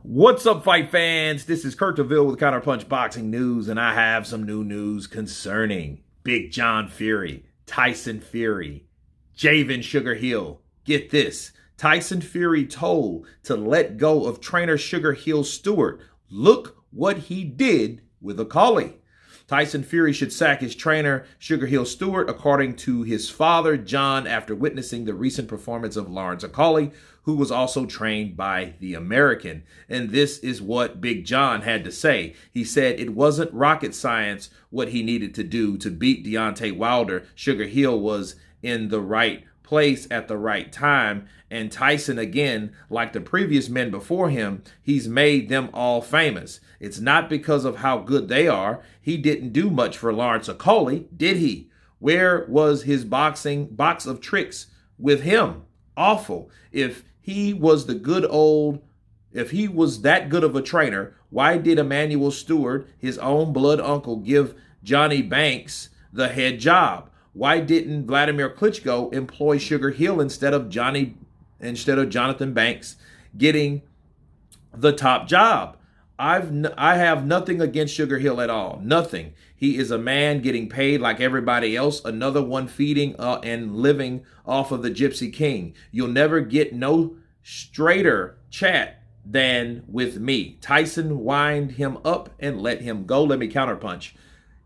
What's up, fight fans? This is Kurt DeVille with Counterpunch Boxing News, and I have some new news concerning Big John Fury, Tyson Fury, Javan Sugar Hill. Get this. Tyson Fury told to let go of trainer Sugar Hill Stewart. Look what he did with Okolie. Tyson Fury should sack his trainer, Sugar Hill Stewart, according to his father, John, after witnessing the recent performance of Lawrence Okolie, who was also trained by the American. And this is what Big John had to say. He said it wasn't rocket science what he needed to do to beat Deontay Wilder. Sugar Hill was in the right place at the right time. And Tyson, again, like the previous men before him, he's made them all famous. It's not because of how good they are. He didn't do much for Lawrence Okolie, did he? Where was his box of tricks with him? Awful. If he was that good of a trainer, why did Emmanuel Stewart, his own blood uncle, give Johnny Banks the head job? Why didn't Vladimir Klitschko employ Sugar Hill instead of Jonathan Banks getting the top job? I have nothing against Sugar Hill at all. Nothing. He is a man getting paid like everybody else. Another one feeding and living off of the Gypsy King. You'll never get no straighter chat than with me. Tyson wind him up and let him go. Let me counterpunch.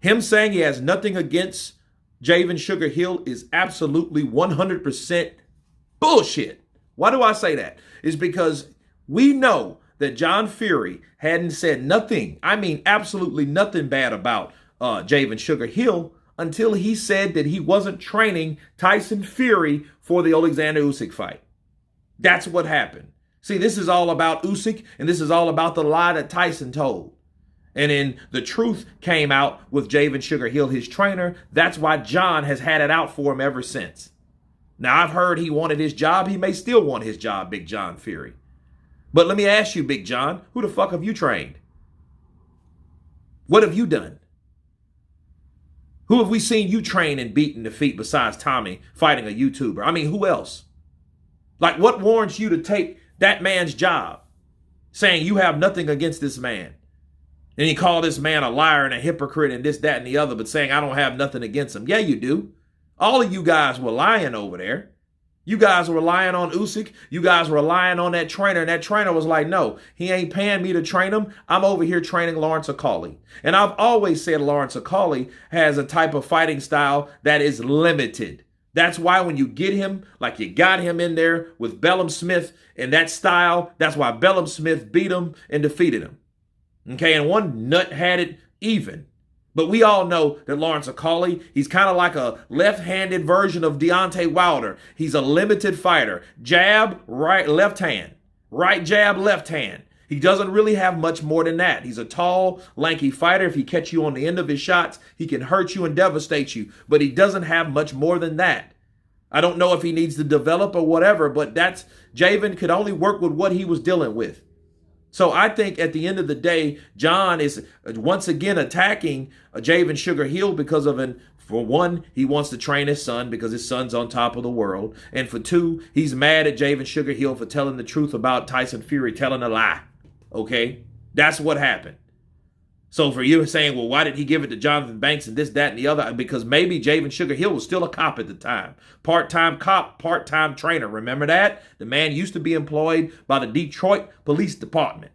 Him saying he has nothing against Javan Sugar Hill is absolutely 100% bullshit. Why do I say that? It's because we know that John Fury hadn't said nothing, I mean absolutely nothing bad about Javan Sugar Hill until he said that he wasn't training Tyson Fury for the Alexander Usyk fight. That's what happened. See, this is all about Usyk, and this is all about the lie that Tyson told. And then the truth came out with Javan Sugar Hill, his trainer. That's why John has had it out for him ever since. Now, I've heard he wanted his job. He may still want his job, Big John Fury. But let me ask you, Big John, who the fuck have you trained? What have you done? Who have we seen you train and beat and defeat besides Tommy fighting a YouTuber? I mean, who else? Like, what warrants you to take that man's job, saying you have nothing against this man? And you call this man a liar and a hypocrite and this, that, and the other, but saying I don't have nothing against him. Yeah, you do. All of you guys were lying over there. You guys were relying on Usyk. You guys were relying on that trainer. And that trainer was like, no, he ain't paying me to train him. I'm over here training Lawrence Okolie. And I've always said Lawrence Okolie has a type of fighting style that is limited. That's why when you get him, like you got him in there with Bellum Smith and that style, that's why Bellum Smith beat him and defeated him. Okay, and one nut had it even. But we all know that Lawrence Okolie, he's kind of like a left-handed version of Deontay Wilder. He's a limited fighter. Jab, right, left hand. Right jab, left hand. He doesn't really have much more than that. He's a tall, lanky fighter. If he catch you on the end of his shots, he can hurt you and devastate you. But he doesn't have much more than that. I don't know if he needs to develop or whatever, but Javan could only work with what he was dealing with. So I think at the end of the day, John is once again attacking Javan Sugar Hill because for one, he wants to train his son because his son's on top of the world. And for two, he's mad at Javan Sugar Hill for telling the truth about Tyson Fury telling a lie. Okay? That's what happened. So for you saying, well, why did he give it to Jonathan Banks and this, that, and the other? Because maybe Javan Sugar Hill was still a cop at the time. Part-time cop, part-time trainer. Remember that? The man used to be employed by the Detroit Police Department.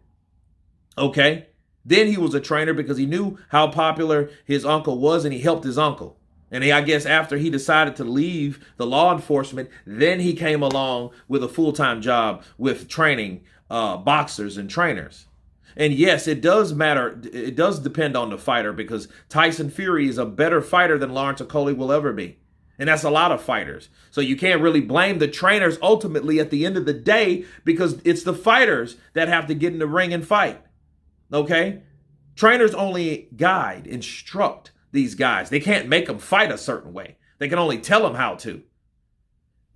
Okay? Then he was a trainer because he knew how popular his uncle was and he helped his uncle. And I guess after he decided to leave the law enforcement, then he came along with a full-time job with training boxers and trainers. And yes, it does matter. It does depend on the fighter because Tyson Fury is a better fighter than Lawrence Okolie will ever be. And that's a lot of fighters. So you can't really blame the trainers ultimately at the end of the day because it's the fighters that have to get in the ring and fight. Okay? Trainers only guide, instruct these guys. They can't make them fight a certain way. They can only tell them how to.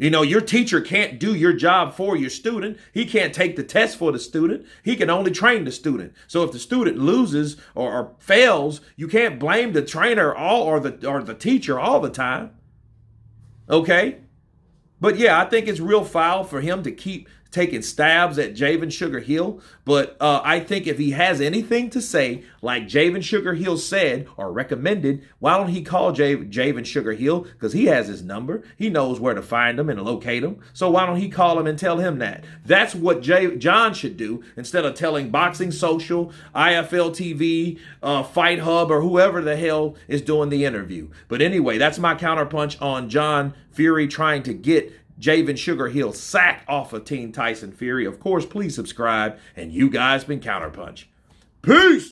You know, your teacher can't do your job for your student. He can't take the test for the student. He can only train the student. So if the student loses or fails, you can't blame the trainer or the teacher all the time. Okay? But yeah, I think it's real foul for him to keep taking stabs at Javan Sugar Hill, but I think if he has anything to say, like Javan Sugar Hill said or recommended, why don't he call Javan Sugar Hill? Because he has his number. He knows where to find him and locate him. So why don't he call him and tell him that? That's what John should do instead of telling Boxing Social, IFL TV, Fight Hub, or whoever the hell is doing the interview. But anyway, that's my counterpunch on John Fury trying to get Javan Sugar Hill sacked off of Team Tyson Fury. Of course, please subscribe. And you guys been Counterpunch. Peace!